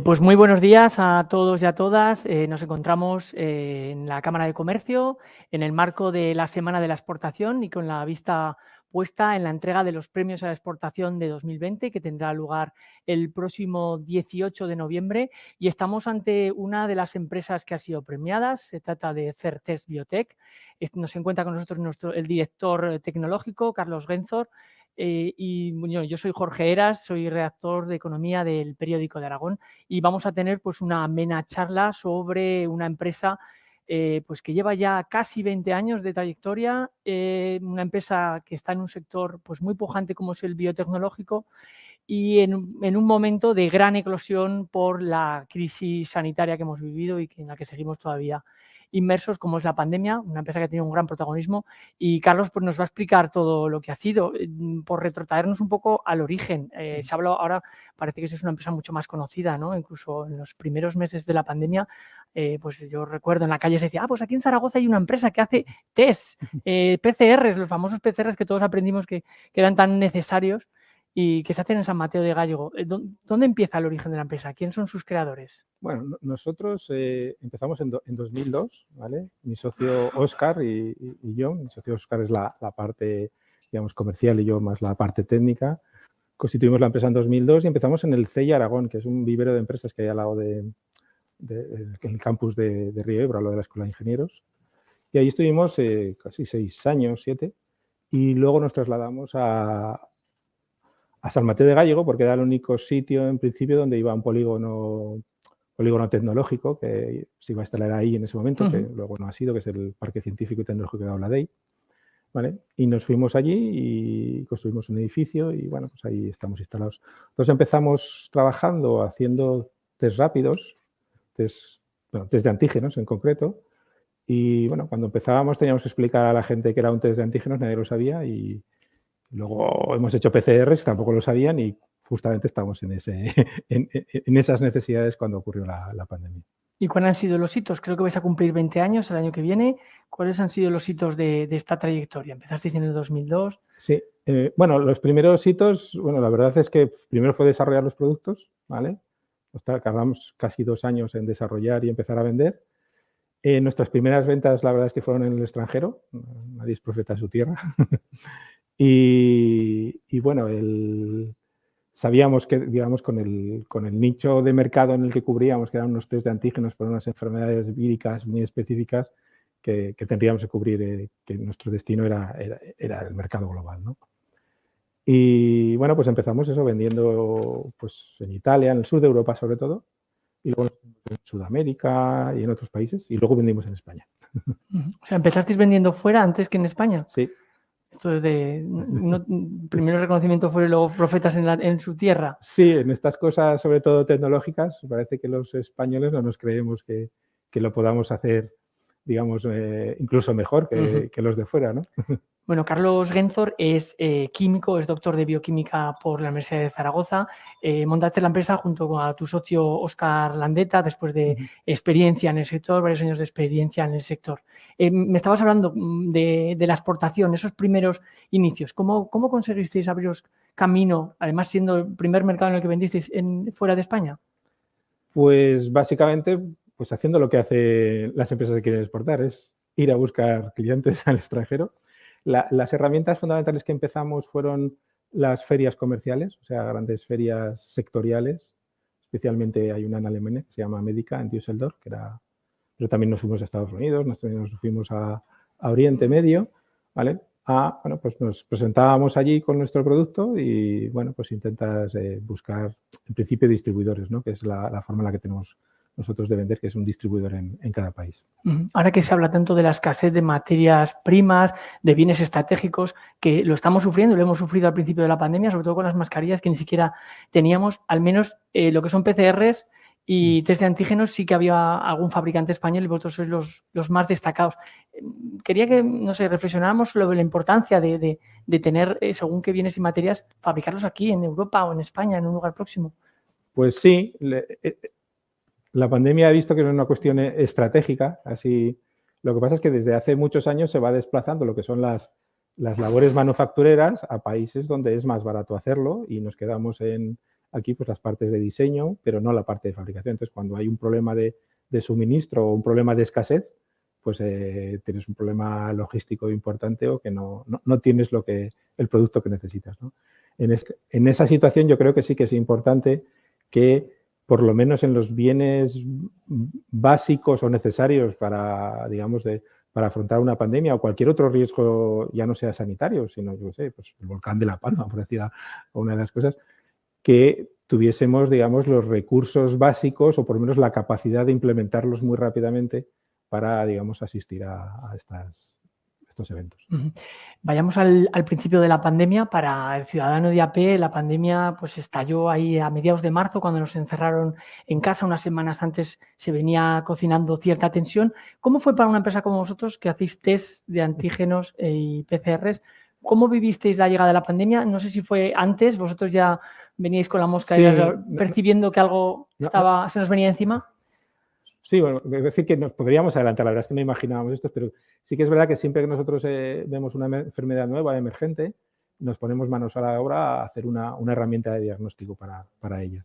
Pues muy buenos días a todos y a todas. Nos encontramos en la Cámara de Comercio en el marco de la Semana de la Exportación y con la vista puesta en la entrega de los premios a la exportación de 2020, que tendrá lugar el próximo 18 de noviembre. Y estamos ante una de las empresas que ha sido premiadas. Se trata de Certest Biotech. Nos encuentra con nosotros el director tecnológico, Carlos Genzor. Y bueno, yo soy Jorge Heras, soy redactor de Economía del Periódico de Aragón y vamos a tener pues una amena charla sobre una empresa pues que lleva ya casi 20 años de trayectoria, una empresa que está en un sector pues muy pujante como es el biotecnológico y en un momento de gran eclosión por la crisis sanitaria que hemos vivido y en la que seguimos todavía inmersos, como es la pandemia, una empresa que tiene un gran protagonismo. Y Carlos pues, nos va a explicar todo lo que ha sido, por retrotraernos un poco al origen. Se ha hablado ahora, parece que es una empresa mucho más conocida, ¿no? Incluso en los primeros meses de la pandemia, pues yo recuerdo en la calle se decía, pues aquí en Zaragoza hay una empresa que hace test, PCRs, los famosos PCRs que todos aprendimos que eran tan necesarios y que se hacen en San Mateo de Gállego. ¿Dónde empieza el origen de la empresa? ¿Quién son sus creadores? Bueno, nosotros empezamos en 2002, ¿vale? Mi socio Óscar y yo, mi socio Óscar es la parte, digamos, comercial y yo más la parte técnica. Constituimos la empresa en 2002 y empezamos en el CEI Aragón, que es un vivero de empresas que hay al lado en el campus de Río Ebro, al lado de la Escuela de Ingenieros. Y ahí estuvimos casi 6 años, 7, y luego nos trasladamos a San Mateo de Gállego, porque era el único sitio en principio donde iba un polígono tecnológico que se iba a instalar ahí en ese momento, que luego no ha sido, que es el Parque Científico y Tecnológico de Auladey, ¿vale? Y nos fuimos allí y construimos un edificio y, bueno, pues ahí estamos instalados. Entonces empezamos trabajando haciendo test rápidos, test de antígenos en concreto, y, bueno, cuando empezábamos teníamos que explicar a la gente que era un test de antígenos, nadie lo sabía, y luego hemos hecho PCRs, tampoco lo sabían, y justamente estamos en esas necesidades cuando ocurrió la pandemia. ¿Y cuáles han sido los hitos? Creo que vais a cumplir 20 años el año que viene. ¿Cuáles han sido los hitos de esta trayectoria? Empezasteis en el 2002. Sí, bueno, los primeros hitos, bueno, la verdad es que primero fue desarrollar los productos, ¿vale? Tardamos casi 2 años en desarrollar y empezar a vender. Nuestras primeras ventas, la verdad es que fueron en el extranjero. Nadie es profeta de su tierra. y bueno, sabíamos que, digamos, con el nicho de mercado en el que cubríamos, que eran unos test de antígenos para unas enfermedades víricas muy específicas, que tendríamos que cubrir, que nuestro destino era el mercado global, ¿no? Y, bueno, pues empezamos eso vendiendo pues, en Italia, en el sur de Europa sobre todo, y luego en Sudamérica y en otros países, y luego vendimos en España. O sea, ¿empezasteis vendiendo fuera antes que en España? Sí. Esto es primero reconocimiento fuera y luego profetas en su tierra. Sí, en estas cosas, sobre todo tecnológicas, parece que los españoles no nos creemos que lo podamos hacer, digamos, incluso mejor que los de fuera, ¿no? Bueno, Carlos Genzor es químico, es doctor de bioquímica por la Universidad de Zaragoza. Montaste la empresa junto a tu socio Óscar Landeta, después de experiencia en el sector, varios años de experiencia en el sector. Me estabas hablando de la exportación, esos primeros inicios. ¿Cómo conseguisteis abriros camino, además siendo el primer mercado en el que vendisteis fuera de España? Pues básicamente pues haciendo lo que hacen las empresas que quieren exportar, es ir a buscar clientes al extranjero. Las herramientas fundamentales que empezamos fueron las ferias comerciales, o sea, grandes ferias sectoriales. Especialmente hay una en Alemania que se llama Medica, en Düsseldorf, pero también nos fuimos a Estados Unidos, nos fuimos a Oriente Medio, ¿vale? Bueno, pues nos presentábamos allí con nuestro producto y, bueno, pues intentas buscar, en principio, distribuidores, ¿no? Que es la forma en la que tenemos nosotros de vender, que es un distribuidor en cada país. Ahora que se habla tanto de la escasez de materias primas, de bienes estratégicos, que lo estamos sufriendo, lo hemos sufrido al principio de la pandemia, sobre todo con las mascarillas que ni siquiera teníamos, al menos lo que son PCRs y test de antígenos, sí que había algún fabricante español y vosotros sois los más destacados. Quería que, no sé, reflexionáramos sobre la importancia de tener, según qué bienes y materias, fabricarlos aquí en Europa o en España, en un lugar próximo. Pues sí, la pandemia ha visto que no es una cuestión estratégica, así. Lo que pasa es que desde hace muchos años se va desplazando lo que son las labores manufactureras a países donde es más barato hacerlo y nos quedamos en aquí pues las partes de diseño, pero no la parte de fabricación. Entonces, cuando hay un problema de suministro o un problema de escasez, pues tienes un problema logístico importante o que no tienes el producto que necesitas, ¿no? En esa situación yo creo que sí que es importante que por lo menos en los bienes básicos o necesarios para, digamos, para afrontar una pandemia o cualquier otro riesgo, ya no sea sanitario, sino, yo sé, pues el volcán de La Palma, por decir una de las cosas, que tuviésemos, digamos, los recursos básicos o por lo menos la capacidad de implementarlos muy rápidamente para, digamos, asistir a estos eventos. Vayamos al principio de la pandemia. Para el ciudadano de a pie, la pandemia pues estalló ahí a mediados de marzo, cuando nos encerraron en casa. Unas semanas antes se venía cocinando cierta tensión. ¿Cómo fue para una empresa como vosotros, que hacéis test de antígenos y PCRs? ¿Cómo vivisteis la llegada de la pandemia? No sé si fue antes, vosotros ya veníais con la mosca, sí, percibiendo que algo se nos venía encima. Sí, bueno, es decir, que nos podríamos adelantar, la verdad es que no imaginábamos esto, pero sí que es verdad que siempre que nosotros vemos una enfermedad nueva, emergente, nos ponemos manos a la obra a hacer una herramienta de diagnóstico para ella.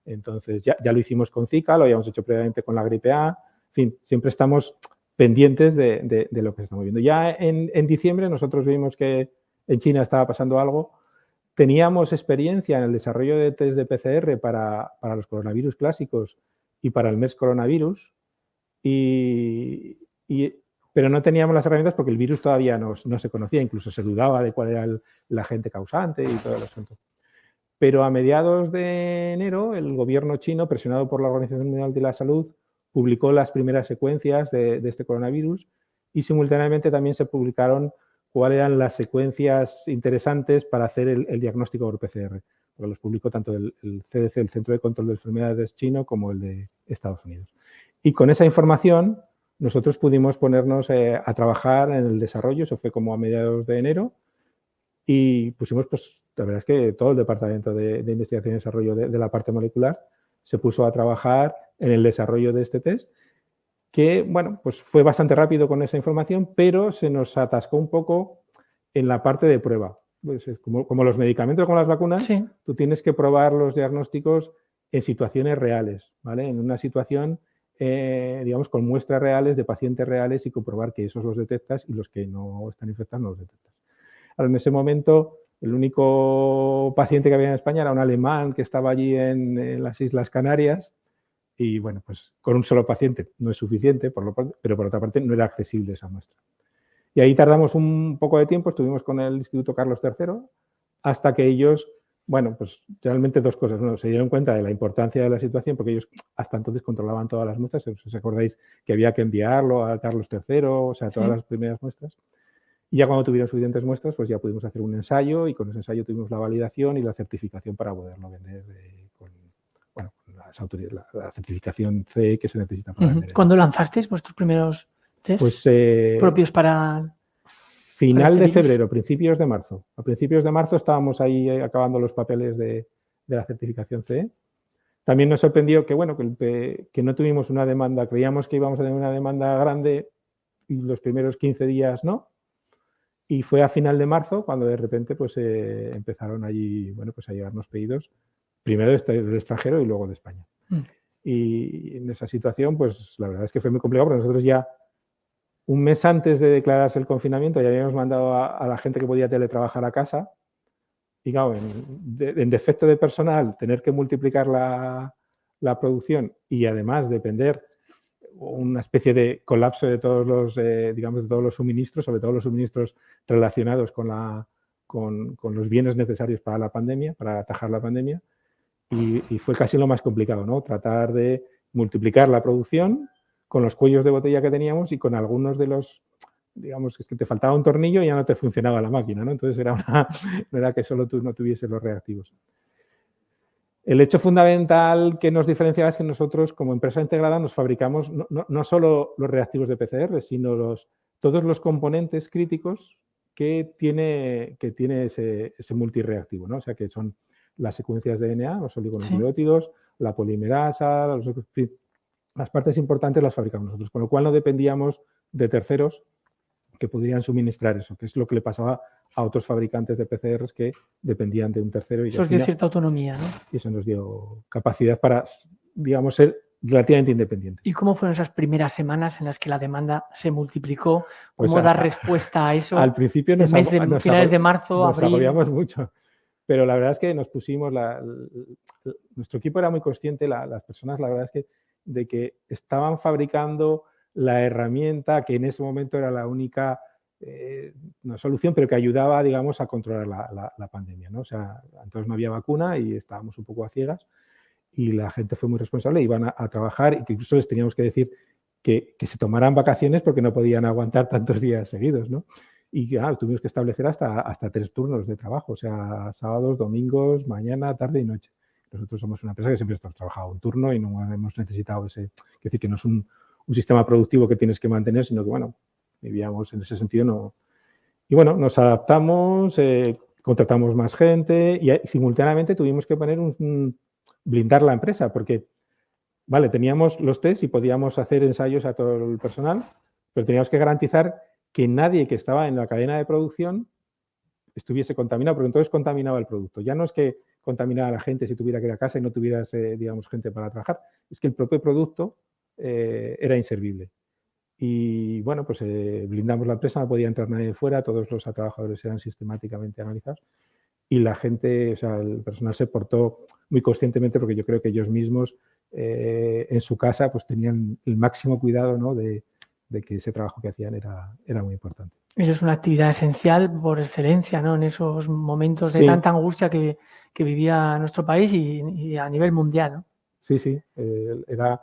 Entonces, ya lo hicimos con Zika, lo habíamos hecho previamente con la gripe A, en fin, siempre estamos pendientes de lo que estamos viendo. Ya en diciembre nosotros vimos que en China estaba pasando algo. Teníamos experiencia en el desarrollo de test de PCR para los coronavirus clásicos y para el MERS coronavirus, pero no teníamos las herramientas porque el virus todavía no se conocía, incluso se dudaba de cuál era el agente causante y todo el asunto. Pero a mediados de enero, el gobierno chino, presionado por la Organización Mundial de la Salud, publicó las primeras secuencias de este coronavirus y simultáneamente también se publicaron cuáles eran las secuencias interesantes para hacer el diagnóstico por PCR. Porque los publicó tanto el CDC, el Centro de Control de Enfermedades chino, como el de Estados Unidos. Y con esa información nosotros pudimos ponernos a trabajar en el desarrollo, eso fue como a mediados de enero, y pusimos, pues, la verdad es que todo el departamento de investigación y desarrollo de la parte molecular se puso a trabajar en el desarrollo de este test, que, bueno, pues fue bastante rápido con esa información, pero se nos atascó un poco en la parte de prueba. Pues es como los medicamentos con las vacunas, sí, tú tienes que probar los diagnósticos en situaciones reales, ¿vale? En una situación, digamos, con muestras reales de pacientes reales y comprobar que esos los detectas y los que no están infectados no los detectas. Ahora, en ese momento, el único paciente que había en España era un alemán que estaba allí en las Islas Canarias y, bueno, pues con un solo paciente no es suficiente, pero por otra parte no era accesible esa muestra. Y ahí tardamos un poco de tiempo, estuvimos con el Instituto Carlos III, hasta que ellos, bueno, pues realmente dos cosas. Uno, se dieron cuenta de la importancia de la situación, porque ellos hasta entonces controlaban todas las muestras. ¿Os acordáis que había que enviarlo a Carlos III? O sea, todas las primeras muestras. Y ya cuando tuvieron suficientes muestras, pues ya pudimos hacer un ensayo y con ese ensayo tuvimos la validación y la certificación para poderlo vender con la certificación CE que se necesita para vender. ¿Cuándo lanzasteis vuestros primeros test propios para final de febrero, principios de marzo. A principios de marzo estábamos ahí acabando los papeles de la certificación CE. También nos sorprendió que, bueno, que no tuvimos una demanda. Creíamos que íbamos a tener una demanda grande y los primeros 15 días no. Y fue a final de marzo cuando de repente pues empezaron allí, bueno, pues a llegarnos pedidos, primero del extranjero y luego de España. Y en esa situación, pues la verdad es que fue muy complicado porque nosotros ya un mes antes de declararse el confinamiento ya habíamos mandado a la gente que podía teletrabajar a casa y, claro, en defecto de personal, tener que multiplicar la producción y además depender una especie de colapso de todos los, digamos, de todos los suministros, sobre todo los suministros relacionados con los bienes necesarios para la pandemia, para atajar la pandemia, y fue casi lo más complicado, ¿no? Tratar de multiplicar la producción con los cuellos de botella que teníamos y con algunos de los, digamos, es que te faltaba un tornillo y ya no te funcionaba la máquina, ¿no? Entonces no era que solo tú no tuvieses los reactivos. El hecho fundamental que nos diferenciaba es que nosotros, como empresa integrada, nos fabricamos no solo los reactivos de PCR, sino todos los componentes críticos que tiene ese multireactivo, ¿no? O sea, que son las secuencias de DNA, los oligonucleótidos, la polimerasa, las partes importantes las fabricamos nosotros, con lo cual no dependíamos de terceros que pudieran suministrar eso, que es lo que le pasaba a otros fabricantes de PCRs que dependían de un tercero. Y eso os dio cierta autonomía, ¿no? Y eso nos dio capacidad para, digamos, ser relativamente independientes. ¿Y cómo fueron esas primeras semanas en las que la demanda se multiplicó? ¿Cómo dar respuesta a eso? Al principio finales de marzo, nos abril. agobiamos mucho, pero la verdad es que nos pusimos, nuestro equipo era muy consciente, las personas, la verdad es que de que estaban fabricando la herramienta que en ese momento era la única no solución, pero que ayudaba, digamos, a controlar la pandemia, ¿no? O sea, entonces no había vacuna y estábamos un poco a ciegas y la gente fue muy responsable, iban a trabajar y que incluso les teníamos que decir que se tomaran vacaciones porque no podían aguantar tantos días seguidos, ¿no? Y claro, tuvimos que establecer hasta 3 turnos de trabajo, o sea, sábados, domingos, mañana, tarde y noche. Nosotros somos una empresa que siempre hemos trabajado un turno y no hemos necesitado ese, es decir, que no es un sistema productivo que tienes que mantener, sino que, bueno, vivíamos en ese sentido. No. Y bueno, nos adaptamos, contratamos más gente y simultáneamente tuvimos que poner blindar la empresa porque, vale, teníamos los test y podíamos hacer ensayos a todo el personal, pero teníamos que garantizar que nadie que estaba en la cadena de producción estuviese contaminado, porque entonces contaminaba el producto. Ya no es que contaminara a la gente si tuviera que ir a casa y no tuvieras, digamos, gente para trabajar, es que el propio producto era inservible. Y bueno, pues blindamos la empresa, no podía entrar nadie de fuera, todos los trabajadores eran sistemáticamente analizados y la gente, o sea, el personal se portó muy conscientemente porque yo creo que ellos mismos en su casa pues tenían el máximo cuidado, ¿no? de que ese trabajo que hacían era muy importante. Eso es una actividad esencial por excelencia, ¿no? En esos momentos de tanta angustia que vivía nuestro país y a nivel mundial, ¿no? Sí, sí. Era,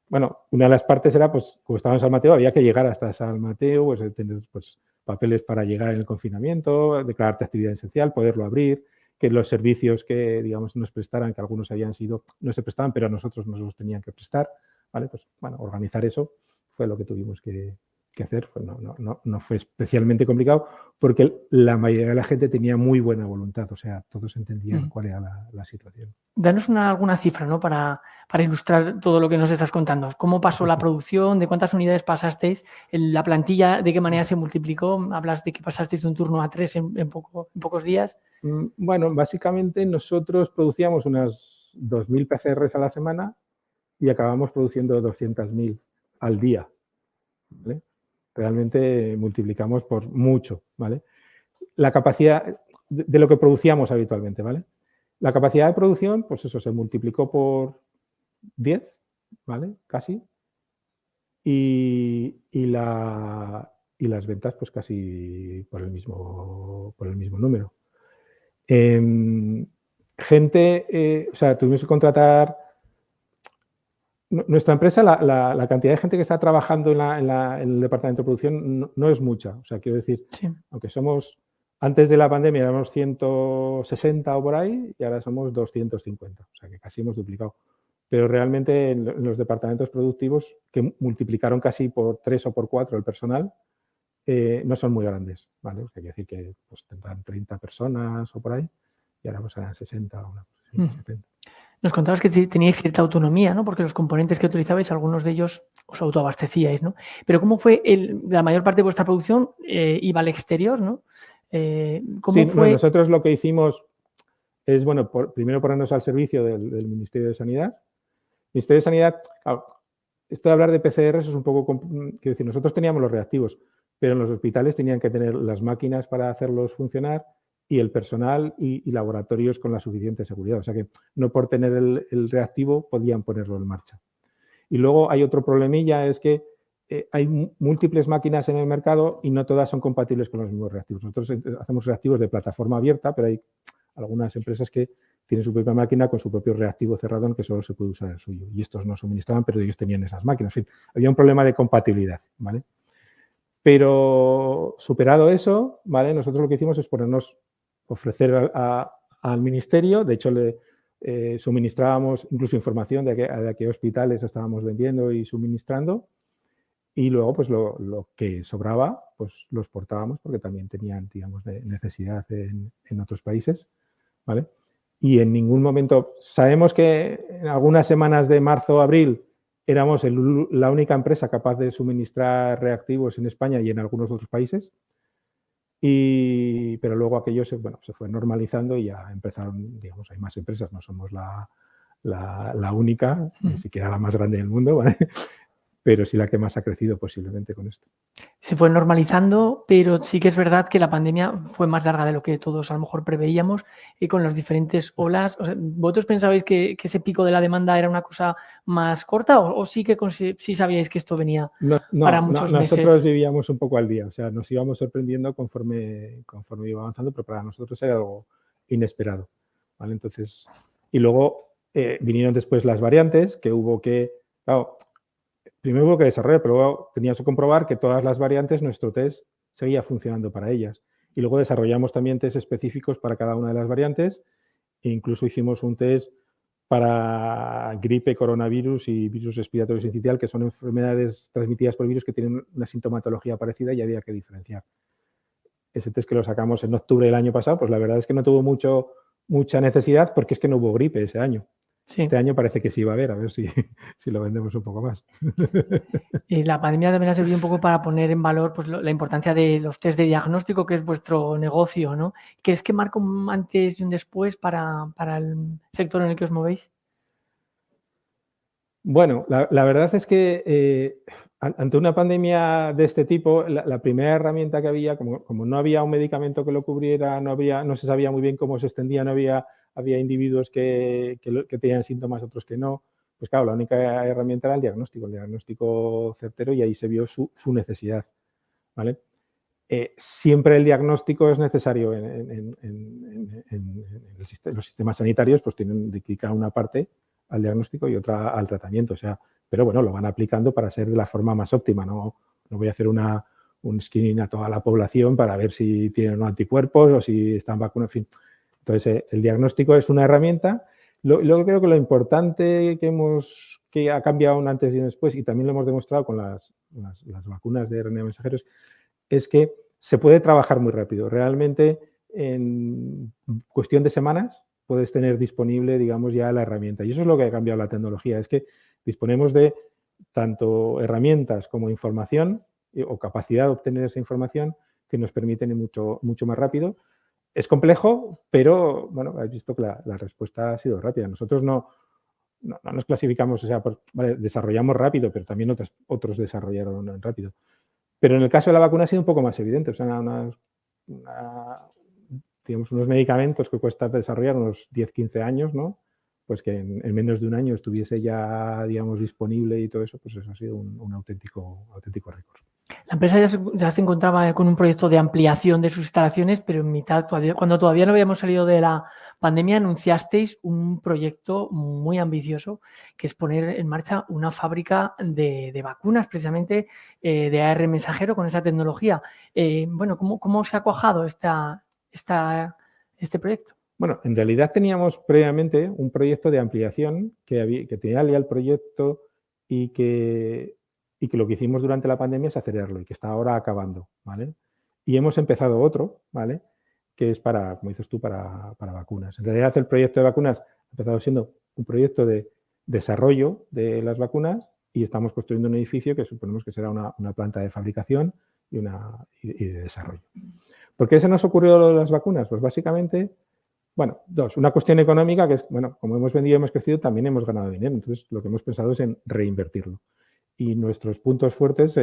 bueno, una de las partes era, pues, como estaba en San Mateo, había que llegar hasta San Mateo, pues, tener pues, papeles para llegar en el confinamiento, declararte actividad esencial, poderlo abrir, que los servicios que, digamos, nos prestaran, que algunos habían sido, no se prestaban, pero a nosotros nos los tenían que prestar, ¿vale? Pues, bueno, organizar eso fue lo que tuvimos que hacer. Pues no fue especialmente complicado porque la mayoría de la gente tenía muy buena voluntad, o sea, todos entendían cuál era la situación. Danos alguna cifra, ¿no? Para ilustrar todo lo que nos estás contando. ¿Cómo pasó la producción? ¿De cuántas unidades pasasteis? ¿La plantilla de qué manera se multiplicó? Hablas de que pasasteis de un turno a 3 en pocos días. Bueno, básicamente nosotros producíamos unas 2.000 PCRs a la semana y acabamos produciendo 200.000 al día, ¿vale? Realmente multiplicamos por mucho, ¿vale? La capacidad de lo que producíamos habitualmente, ¿vale? La capacidad de producción, pues eso, se multiplicó por 10, ¿vale? Casi. Y las ventas, pues casi por el mismo número. Gente, o sea, tuvimos que contratar. Nuestra empresa, la cantidad de gente que está trabajando en el departamento de producción no es mucha. O sea, quiero decir, sí, aunque antes de la pandemia éramos 160 o por ahí y ahora somos 250. O sea, que casi hemos duplicado. Pero realmente en los departamentos productivos, que multiplicaron casi por 3 o por 4 el personal, no son muy grandes, ¿vale? O sea, quiere decir que pues, tendrán 30 personas o por ahí y ahora pues serán 60 o 70. Nos contabas que teníais cierta autonomía, ¿no? Porque los componentes que utilizabais, algunos de ellos os autoabastecíais, ¿no? Pero ¿cómo fue la mayor parte de vuestra producción iba al exterior, ¿no? ¿Cómo fue? Bueno, nosotros lo que hicimos es, bueno, primero ponernos al servicio del Ministerio de Sanidad. El Ministerio de Sanidad, claro, esto de hablar de PCRs es un poco, quiero decir, nosotros teníamos los reactivos, pero en los hospitales tenían que tener las máquinas para hacerlos funcionar y el personal y laboratorios con la suficiente seguridad. O sea que no por tener el reactivo podían ponerlo en marcha. Y luego hay otro problemilla, es que hay múltiples máquinas en el mercado y no todas son compatibles con los mismos reactivos. Nosotros hacemos reactivos de plataforma abierta, pero hay algunas empresas que tienen su propia máquina con su propio reactivo cerrado que solo se puede usar el suyo. Y estos no suministraban, pero ellos tenían esas máquinas. En fin, había un problema de compatibilidad, ¿vale? Pero superado eso, ¿vale? Nosotros lo que hicimos es ofrecer al ministerio, de hecho le suministrábamos incluso información de a qué hospitales estábamos vendiendo y suministrando y luego pues lo que sobraba pues lo exportábamos porque también tenían, digamos, necesidad en otros países, ¿vale? Y en ningún momento, sabemos que en algunas semanas de marzo o abril éramos la única empresa capaz de suministrar reactivos en España y en algunos otros países. Pero luego aquello se fue normalizando y ya empezaron, digamos, hay más empresas, no somos la única, ni siquiera la más grande del mundo, ¿vale? Pero sí la que más ha crecido posiblemente con esto. Se fue normalizando, pero sí que es verdad que la pandemia fue más larga de lo que todos a lo mejor preveíamos y con las diferentes olas. O sea, ¿vosotros pensabais que ese pico de la demanda era una cosa más corta o sí que sí sabíais que esto venía para muchos meses? Nosotros vivíamos un poco al día, o sea, nos íbamos sorprendiendo conforme iba avanzando, pero para nosotros era algo inesperado, ¿vale? Entonces, y luego vinieron después las variantes, que hubo que, claro, primero hubo que desarrollar, pero luego teníamos que comprobar que todas las variantes, nuestro test seguía funcionando para ellas. Y luego desarrollamos también test específicos para cada una de las variantes e incluso hicimos un test para gripe, coronavirus y virus respiratorio sincitial, que son enfermedades transmitidas por virus que tienen una sintomatología parecida y había que diferenciar. Ese test que lo sacamos en octubre del año pasado, pues la verdad es que no tuvo mucha necesidad porque es que no hubo gripe ese año. Sí. Este año parece que sí va a ver si lo vendemos un poco más. Y la pandemia también ha servido un poco para poner en valor pues, la importancia de los test de diagnóstico, que es vuestro negocio, ¿no? ¿Crees que marca un antes y un después para el sector en el que os movéis? Bueno, la verdad es que ante una pandemia de este tipo, la primera herramienta que había, como no había un medicamento que lo cubriera, no se sabía muy bien cómo se extendía, había individuos que tenían síntomas, otros que no, pues claro, la única herramienta era el diagnóstico certero y ahí se vio su necesidad, ¿vale? Siempre el diagnóstico es necesario en los sistemas sanitarios, pues tienen dedicada una parte al diagnóstico y otra al tratamiento, o sea, pero bueno, lo van aplicando para ser de la forma más óptima, no voy a hacer un screening a toda la población para ver si tienen anticuerpos o si están vacunados, en fin. Entonces, el diagnóstico es una herramienta. Luego creo que lo importante que ha cambiado un antes y un después, y también lo hemos demostrado con las vacunas de RNA mensajeros, es que se puede trabajar muy rápido. Realmente, en cuestión de semanas, puedes tener disponible, digamos, ya la herramienta. Y eso es lo que ha cambiado la tecnología, es que disponemos de tanto herramientas como información o capacidad de obtener esa información que nos permiten ir mucho más rápido. Es complejo, pero, bueno, has visto que la respuesta ha sido rápida. Nosotros no nos clasificamos, o sea, vale, desarrollamos rápido, pero también otros desarrollaron rápido. Pero en el caso de la vacuna ha sido un poco más evidente, o sea, digamos, unos medicamentos que cuesta desarrollar unos 10, 15 años, ¿no? Pues que en menos de un año estuviese ya, digamos, disponible y todo eso, pues eso ha sido un auténtico récord. La empresa ya se encontraba con un proyecto de ampliación de sus instalaciones, pero en mitad, cuando todavía no habíamos salido de la pandemia, anunciasteis un proyecto muy ambicioso, que es poner en marcha una fábrica de vacunas, precisamente de AR mensajero con esa tecnología. Bueno, ¿cómo se ha cuajado este proyecto? Bueno, en realidad teníamos previamente un proyecto de ampliación que tenía ya el proyecto y que lo que hicimos durante la pandemia es acelerarlo y que está ahora acabando, ¿vale? Y hemos empezado otro, ¿vale? Que es como dices tú, para vacunas. En realidad el proyecto de vacunas ha empezado siendo un proyecto de desarrollo de las vacunas y estamos construyendo un edificio que suponemos que será una planta de fabricación y de desarrollo. ¿Por qué se nos ocurrió lo de las vacunas? Pues básicamente, bueno, una cuestión económica que es, bueno, como hemos vendido y hemos crecido, también hemos ganado dinero. Entonces, lo que hemos pensado es en reinvertirlo. Y nuestros puntos fuertes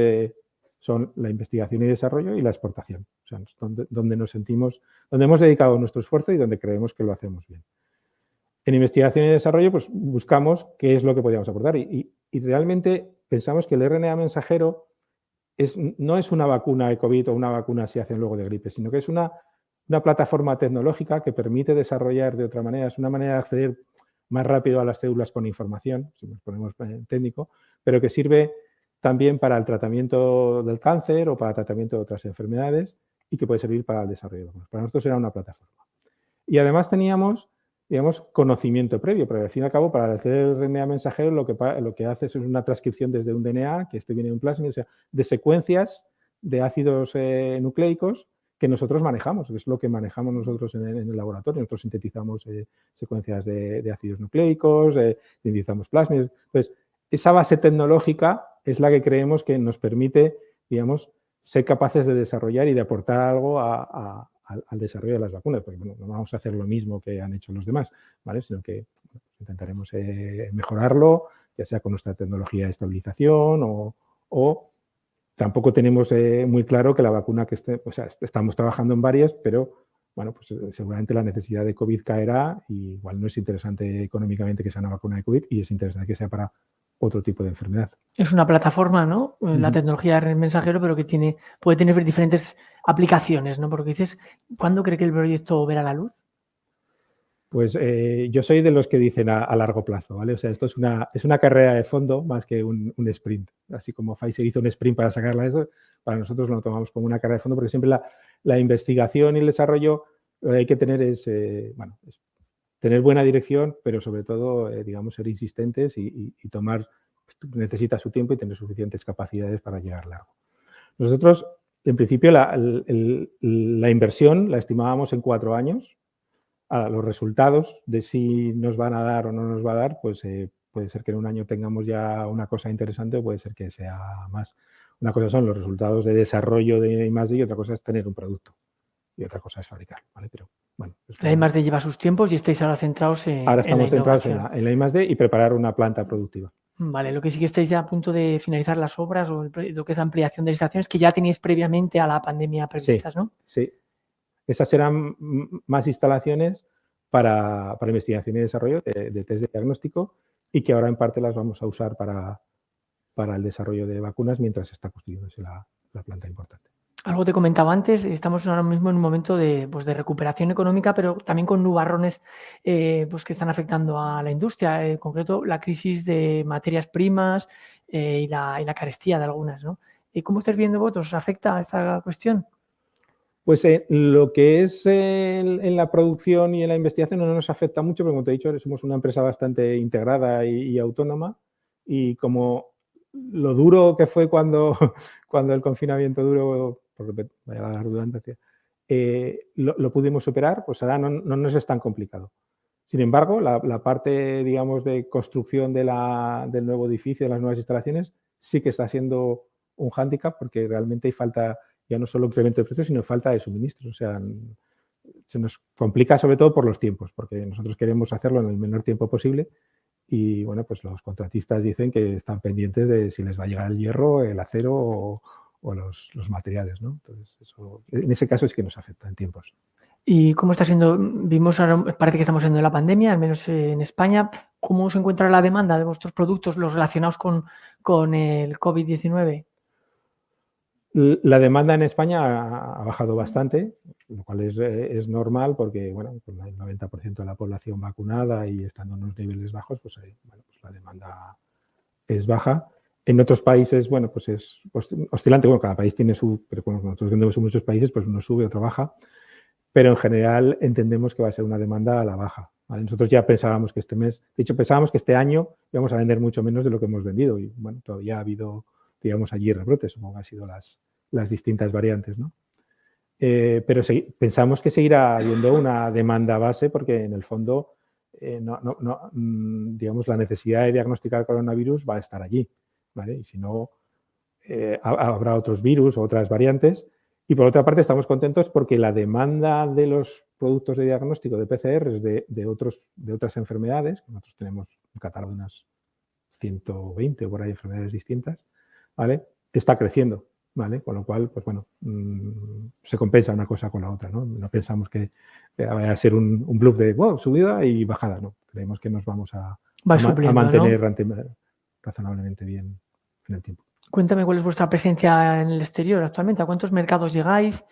son la investigación y desarrollo y la exportación. O sea, donde hemos dedicado nuestro esfuerzo y donde creemos que lo hacemos bien. En investigación y desarrollo, pues buscamos qué es lo que podíamos aportar. Y realmente pensamos que el RNA mensajero no es una vacuna de COVID o una vacuna si hacen luego de gripe, sino que es una plataforma tecnológica que permite desarrollar de otra manera, es una manera de acceder más rápido a las células con información, si nos ponemos técnico, pero que sirve también para el tratamiento del cáncer o para el tratamiento de otras enfermedades y que puede servir para el desarrollo. Para nosotros era una plataforma. Y además teníamos, digamos, conocimiento previo, pero al fin y al cabo, para hacer el RNA mensajero, lo que hace es una transcripción desde un DNA, que viene de un plasmid, o sea, de secuencias de ácidos nucleicos que nosotros manejamos, que es lo que manejamos nosotros en el laboratorio. Nosotros sintetizamos secuencias de ácidos nucleicos, sintetizamos plásmidos. Entonces, esa base tecnológica es la que creemos que nos permite, digamos, ser capaces de desarrollar y de aportar algo al desarrollo de las vacunas, porque bueno, no vamos a hacer lo mismo que han hecho los demás, ¿vale? Sino que intentaremos mejorarlo, ya sea con nuestra tecnología de estabilización o tampoco tenemos muy claro que la vacuna que estamos trabajando en varias, pero bueno, pues seguramente la necesidad de COVID caerá y igual no es interesante económicamente que sea una vacuna de COVID y es interesante que sea para otro tipo de enfermedad. Es una plataforma, ¿no? La tecnología de RNA mensajero, pero que puede tener diferentes aplicaciones, ¿no? Porque dices, ¿cuándo cree que el proyecto verá la luz? Pues yo soy de los que dicen a largo plazo, ¿vale? O sea, esto es una carrera de fondo más que un sprint. Así como Pfizer hizo un sprint para sacarla de eso, para nosotros lo tomamos como una carrera de fondo porque siempre la investigación y el desarrollo lo que hay que tener es tener buena dirección, pero sobre todo, digamos, ser insistentes y tomar, necesita su tiempo y tener suficientes capacidades para llegar largo. Nosotros, en principio, la inversión la estimábamos en 4 años. Ahora, los resultados de si nos van a dar o no nos va a dar, pues puede ser que en un año tengamos ya una cosa interesante o puede ser que sea más. Una cosa son los resultados de desarrollo de I+D y otra cosa es tener un producto. Y otra cosa es fabricar, ¿vale? Pero bueno. La I+D lleva sus tiempos y estáis ahora centrados en ahora estamos la centrados en innovación. la I+D y preparar una planta productiva. Vale, lo que sí que estáis ya a punto de finalizar las obras o lo que es la ampliación de instalaciones que ya teníais previamente a la pandemia previstas, ¿no? Sí. Esas serán más instalaciones para investigación y desarrollo de test de diagnóstico y que ahora en parte las vamos a usar para el desarrollo de vacunas mientras está construyéndose la planta importante. Algo te comentaba antes, estamos ahora mismo en un momento de recuperación económica, pero también con nubarrones que están afectando a la industria, en concreto la crisis de materias primas y la carestía de algunas, ¿no? ¿Cómo estáis viendo vosotros? ¿Os afecta esta cuestión? Pues lo que es en la producción y en la investigación no nos afecta mucho, porque como te he dicho, somos una empresa bastante integrada y autónoma y como lo duro que fue cuando el confinamiento duró, porque vaya la redundancia, lo pudimos superar, pues ahora no nos es tan complicado. Sin embargo, la parte, digamos, de construcción del nuevo edificio, de las nuevas instalaciones, sí que está siendo un hándicap porque realmente hay falta ya no solo incremento de precios, sino falta de suministros. O sea, se nos complica sobre todo por los tiempos, porque nosotros queremos hacerlo en el menor tiempo posible y, bueno, pues los contratistas dicen que están pendientes de si les va a llegar el hierro, el acero o los materiales, ¿no? Entonces, eso, en ese caso es que nos afecta en tiempos. ¿Y cómo está siendo? Vimos ahora, parece que estamos en la pandemia, al menos en España. ¿Cómo se encuentra la demanda de vuestros productos, los relacionados con el COVID-19? La demanda en España ha bajado bastante, lo cual es normal porque, bueno, con el 90% de la población vacunada y estando en unos niveles bajos, pues la demanda es baja. En otros países, bueno, pues es oscilante. Bueno, cada país tiene pero como nosotros vendemos en muchos países, pues uno sube, otro baja. Pero en general entendemos que va a ser una demanda a la baja, ¿vale? Nosotros ya pensábamos que pensábamos que este año íbamos a vender mucho menos de lo que hemos vendido y, bueno, todavía ha habido, digamos, allí rebrotes, supongo que han sido las distintas variantes, ¿no? Pero pensamos que seguirá habiendo una demanda base porque en el fondo, digamos, la necesidad de diagnosticar coronavirus va a estar allí, ¿vale? Y si no, habrá otros virus o otras variantes. Y por otra parte, estamos contentos porque la demanda de los productos de diagnóstico de PCRs de otras enfermedades, nosotros tenemos un catálogo de unas 120 o por ahí enfermedades distintas, ¿vale? Está creciendo, ¿vale? Con lo cual, pues bueno, se compensa una cosa con la otra, ¿no? No pensamos que vaya a ser un bluff de wow, subida y bajada, ¿no? Creemos que nos vamos a mantener, ¿no?, razonablemente bien en el tiempo. Cuéntame cuál es vuestra presencia en el exterior actualmente. ¿A cuántos mercados llegáis?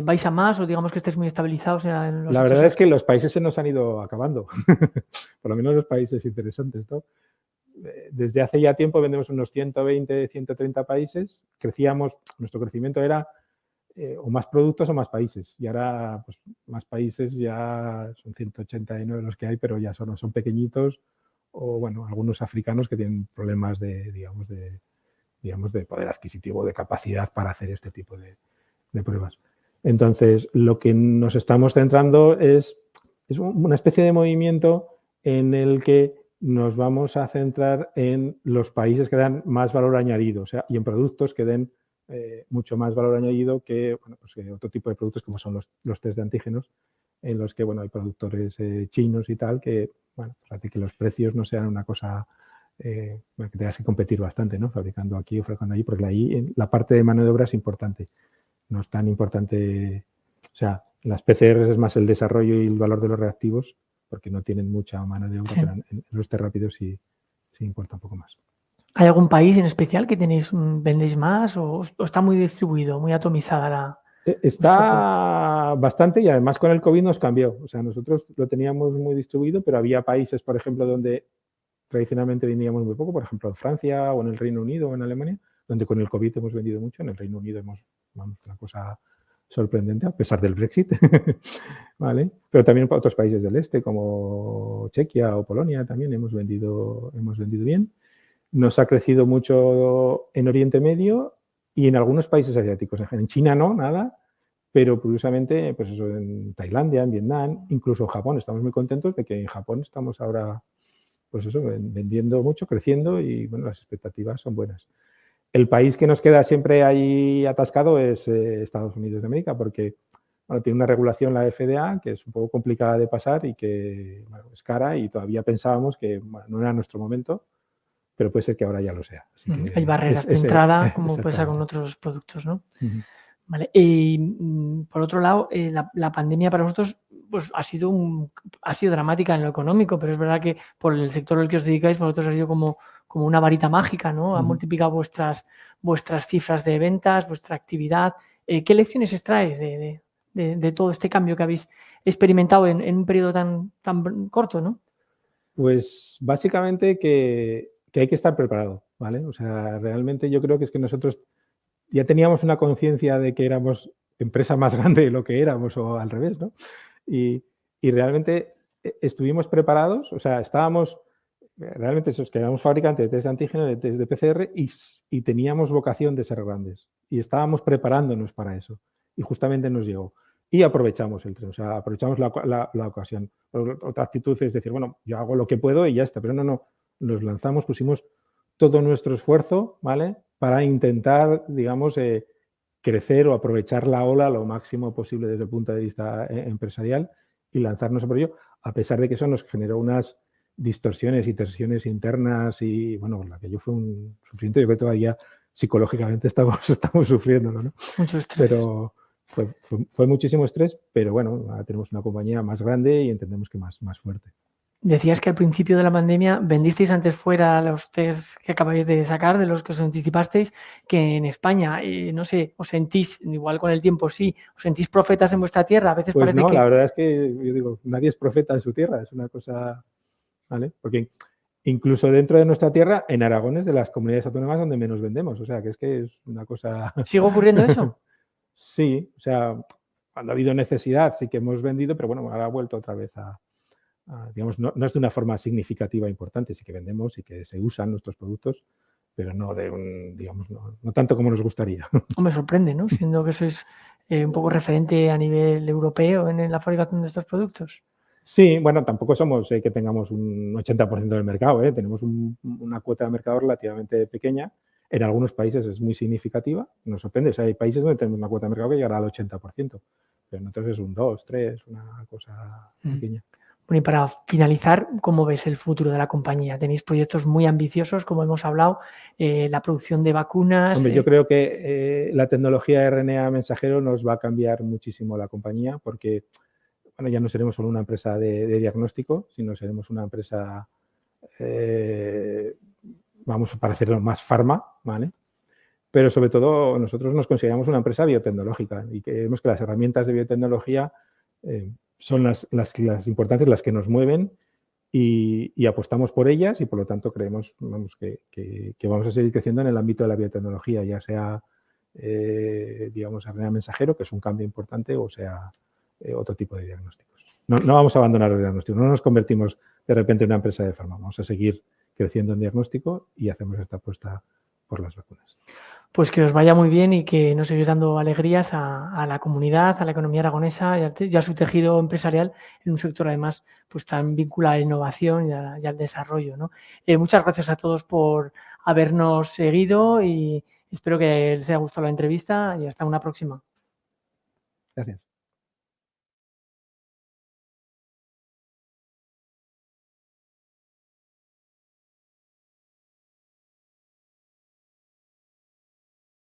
¿Vais a más o digamos que estáis muy estabilizados en los La verdad es que los países se nos han ido acabando, por lo menos los países interesantes, ¿no? Desde hace ya tiempo vendemos unos 120, 130 países. Nuestro crecimiento era o más productos o más países. Y ahora, pues, más países ya son 189 los que hay, pero ya son pequeñitos o, bueno, algunos africanos que tienen problemas digamos, de poder adquisitivo, de capacidad para hacer este tipo de pruebas. Entonces, lo que nos estamos centrando es una especie de movimiento en el que nos vamos a centrar en los países que dan más valor añadido, o sea, y en productos que den mucho más valor añadido que, bueno, pues, otro tipo de productos como son los test de antígenos, en los que, bueno, hay productores chinos y tal que, bueno, pues hace que los precios no sean una cosa bueno, que tengas que competir bastante, ¿no? Fabricando aquí o fabricando allí, porque ahí la parte de mano de obra es importante. No es tan importante, o sea, las PCRs es más el desarrollo y el valor de los reactivos, porque no tienen mucha mano de obra, Sí. pero en los test rápidos sí importa un poco más. ¿Hay algún país en especial que vendéis más o está muy distribuido, muy atomizada la...? Está bastante y además con el COVID nos cambió. O sea, nosotros lo teníamos muy distribuido, pero había países, por ejemplo, donde tradicionalmente vendíamos muy poco, por ejemplo, en Francia o en el Reino Unido o en Alemania, donde con el COVID hemos vendido mucho. En el Reino Unido vamos, una cosa sorprendente, a pesar del Brexit, ¿vale? Pero también para otros países del este, como Chequia o Polonia, también hemos vendido bien. Nos ha crecido mucho en Oriente Medio y en algunos países asiáticos. En China no, nada, pero curiosamente, pues eso, en Tailandia, en Vietnam, incluso en Japón. Estamos muy contentos de que en Japón estamos ahora, pues eso, vendiendo mucho, creciendo y, bueno, las expectativas son buenas. El país que nos queda siempre ahí atascado es Estados Unidos de América, porque, bueno, tiene una regulación, la FDA, que es un poco complicada de pasar y que, bueno, es cara y todavía pensábamos que, bueno, no era nuestro momento, pero puede ser que ahora ya lo sea. Así que hay barreras de entrada, como pasa con otros productos, ¿no? Vale. Y por otro lado, la pandemia para vosotros pues, ha sido dramática en lo económico, pero es verdad que por el sector al que os dedicáis, para vosotros ha sido como una varita mágica, ¿no? Ha multiplicado vuestras cifras de ventas, vuestra actividad. ¿Qué lecciones extraes de todo este cambio que habéis experimentado en un periodo tan corto, ¿no? Pues básicamente que hay que estar preparado, ¿vale? O sea, realmente yo creo que es que nosotros ya teníamos una conciencia de que éramos empresa más grande de lo que éramos o al revés, ¿no? Y realmente estuvimos preparados, o sea, estábamos, realmente esos que éramos fabricantes de test de antígeno, de test de PCR y teníamos vocación de ser grandes y estábamos preparándonos para eso y justamente nos llegó. Y aprovechamos el tren, o sea, aprovechamos la ocasión. Otra actitud es decir, bueno, yo hago lo que puedo y ya está, pero no, nos lanzamos, pusimos todo nuestro esfuerzo, ¿vale? Para intentar, digamos, crecer o aprovechar la ola lo máximo posible desde el punto de vista empresarial y lanzarnos a por ello, a pesar de que eso nos generó unas distorsiones y tensiones internas y, bueno, aquello fue un sufrimiento. Yo creo que todavía psicológicamente estamos sufriéndolo, ¿no? Mucho estrés. Pero fue muchísimo estrés, pero bueno, ahora tenemos una compañía más grande y entendemos que más fuerte. Decías que al principio de la pandemia vendisteis antes fuera los test que acabáis de sacar, de los que os anticipasteis, que en España. No sé, os sentís, igual con el tiempo sí, os sentís profetas en vuestra tierra. A veces pues parece no, que... la verdad es que yo digo, nadie es profeta en su tierra, es una cosa, ¿vale? Porque incluso dentro de nuestra tierra, en Aragón es de las comunidades autónomas donde menos vendemos, o sea, que es una cosa... ¿Sigue ocurriendo eso? Sí, o sea, cuando ha habido necesidad sí que hemos vendido, pero bueno, ahora ha vuelto otra vez digamos, no es de una forma significativa importante, sí que vendemos y que se usan nuestros productos, pero no digamos, no tanto como nos gustaría. Me sorprende, ¿no? Siendo que sois un poco referente a nivel europeo en la fabricación de estos productos. Sí, bueno, tampoco somos que tengamos un 80% del mercado, tenemos una cuota de mercado relativamente pequeña. En algunos países es muy significativa, nos sorprende. O sea, hay países donde tenemos una cuota de mercado que llegará al 80%, pero en otros es un 2, 3, una cosa pequeña. Bueno, y para finalizar, ¿cómo ves el futuro de la compañía? Tenéis proyectos muy ambiciosos, como hemos hablado, la producción de vacunas... Hombre, yo creo que la tecnología de RNA mensajero nos va a cambiar muchísimo la compañía porque, bueno, ya no seremos solo una empresa de diagnóstico, sino seremos una empresa, vamos a parecerlo más farma, ¿vale? Pero sobre todo nosotros nos consideramos una empresa biotecnológica y creemos que las herramientas de biotecnología son las importantes, las que nos mueven y apostamos por ellas y por lo tanto creemos, vamos, que vamos a seguir creciendo en el ámbito de la biotecnología, ya sea, digamos, RNA mensajero, que es un cambio importante, o sea, otro tipo de diagnósticos. No vamos a abandonar el diagnóstico, no nos convertimos de repente en una empresa de farma, vamos a seguir creciendo en diagnóstico y hacemos esta apuesta por las vacunas. Pues que os vaya muy bien y que nos sigáis dando alegrías a la comunidad, a la economía aragonesa y a su tejido empresarial en un sector además pues tan vinculado a la innovación y al desarrollo, ¿no? Muchas gracias a todos por habernos seguido y espero que les haya gustado la entrevista y hasta una próxima. Gracias.